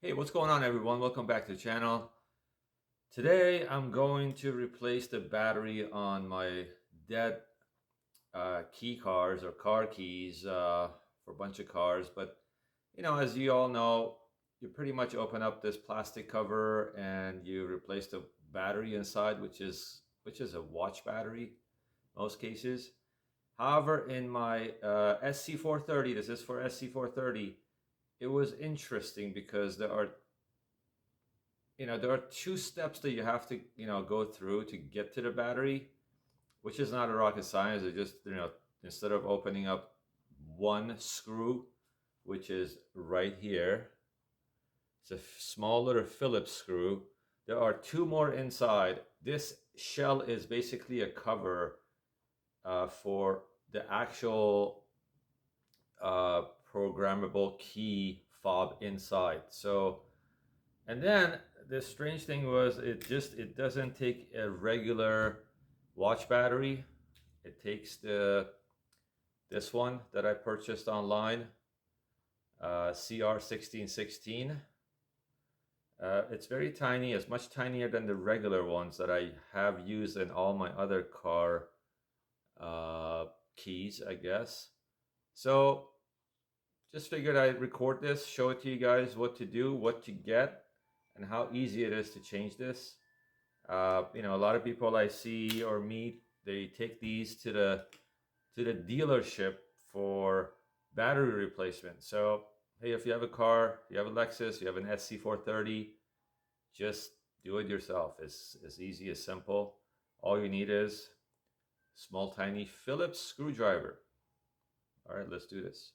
Hey, what's going on everyone? Welcome back to the channel. Today I'm going to replace the battery on my dead key cards or car keys for a bunch of cars. But as you all know, you pretty much open up this plastic cover and you replace the battery inside, which is a watch battery most cases. However, in my SC430, this is for SC430, it was interesting because there are two steps that you have to, go through to get to the battery, which is not a rocket science. It just, instead of opening up one screw, which is right here, it's a small little Phillips screw. There are two more inside. This shell is basically a cover for the actual programmable key fob inside. So, and then the strange thing was it doesn't take a regular watch battery. It takes this one that I purchased online, CR1616. It's very tiny. It's much tinier than the regular ones that I have used in all my other car keys, I guess. So just figured I'd record this, show it to you guys what to do, what to get, and how easy it is to change this. A lot of people I see or meet, they take these to the dealership for battery replacement. So hey, if you have a car, you have a Lexus, you have an SC430, just do it yourself. It's as easy as simple. All you need is small tiny Phillips screwdriver. All right, let's do this.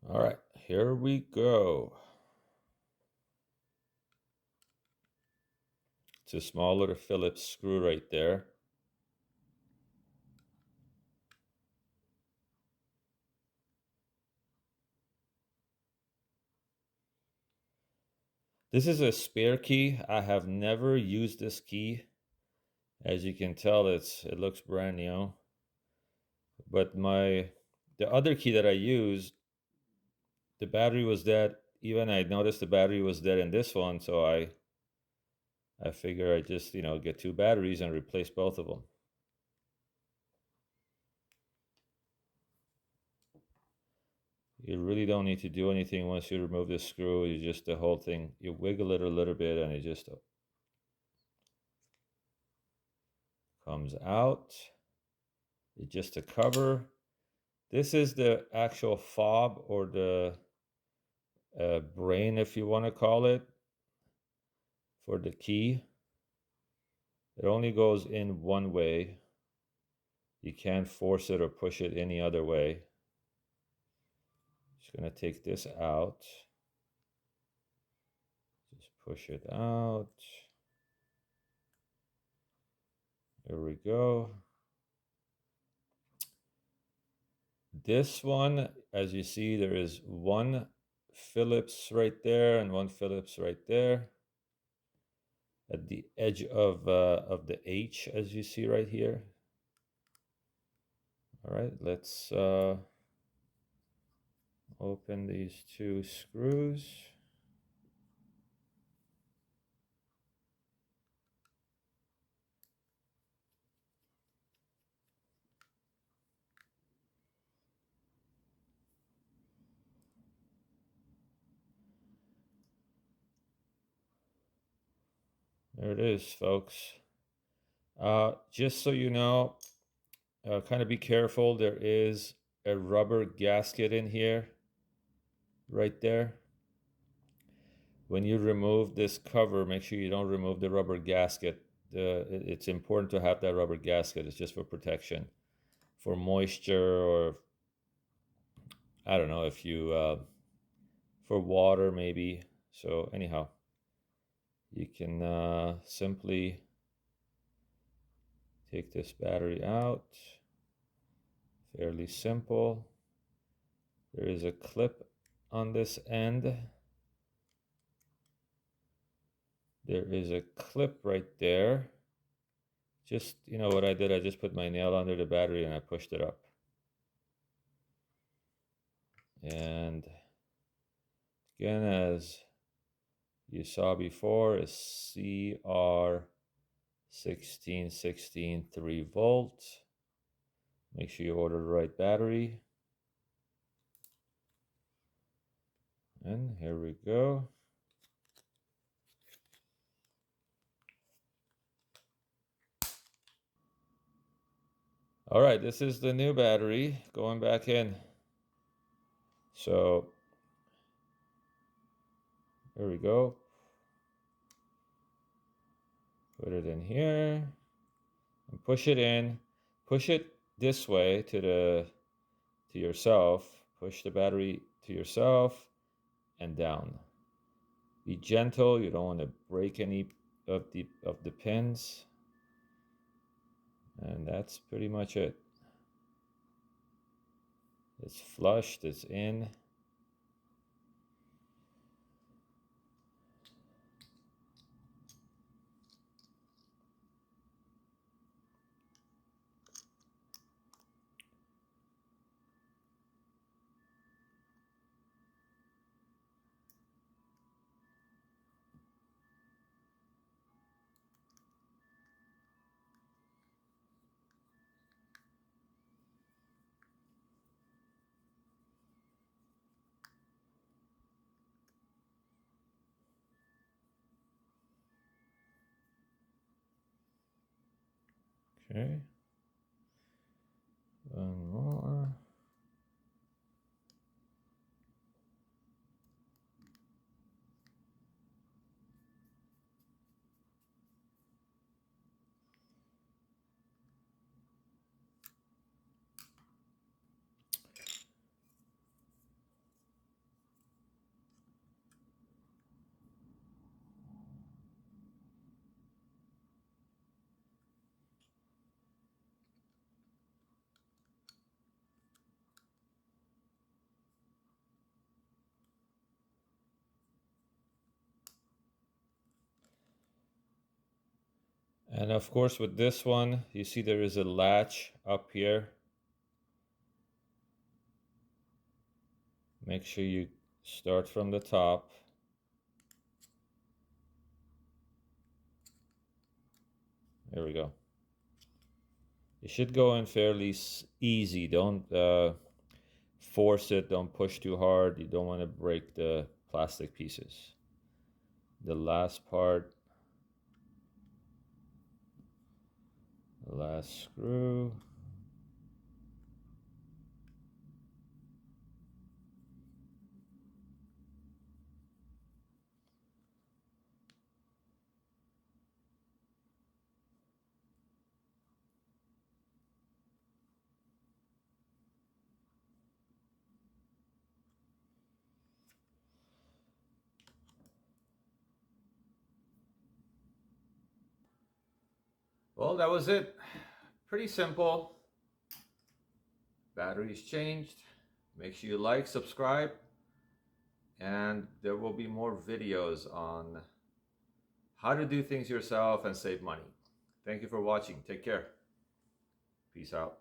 All right, here we go. It's a small little Phillips screw right there. This is a spare key. I have never used this key. As you can tell, it looks brand new. But the other key that I used, the battery was dead. Even I noticed the battery was dead in this one, so I figure I just, get two batteries and replace both of them. You really don't need to do anything once you remove the screw. You just, the whole thing, you wiggle it a little bit and it just comes out. It's just a cover. This is the actual fob, or the brain, if you want to call it, for the key. It only goes in one way. You can't force it or push it any other way. Just going to take this out. Just push it out. There we go. This one, as you see, there is one Phillips right there and one Phillips right there at the edge of the H, as you see right here. All right, let's open these two screws. There it is, folks. Just so you know, kind of be careful. There is a rubber gasket in here, right there. When you remove this cover, make sure you don't remove the rubber gasket. It's important to have that rubber gasket. It's just for protection, for moisture, or I don't know if you for water maybe. So anyhow, you can simply take this battery out. Fairly simple. There is a clip on this end. There is a clip right there. Just, what I did, I just put my nail under the battery and I pushed it up. And Again, as you saw before, is CR1616 3-volt. Make sure you order the right battery. And here we go. All right, this is the new battery going back in. So there we go. Put it in here and push it in. Push it this way to yourself. Push the battery to yourself and down. Be gentle. You don't want to break any of the pins. And that's pretty much it. It's flushed, it's in. Okay. One more. And of course, with this one, you see there is a latch up here. Make sure you start from the top. There we go. It should go in fairly easy. Don't force it. Don't push too hard. You don't want to break the plastic pieces. The last part. The last screw. Well, that was it. Pretty simple. Batteries changed. Make sure you like, subscribe, and there will be more videos on how to do things yourself and save money. Thank you for watching. Take care. Peace out.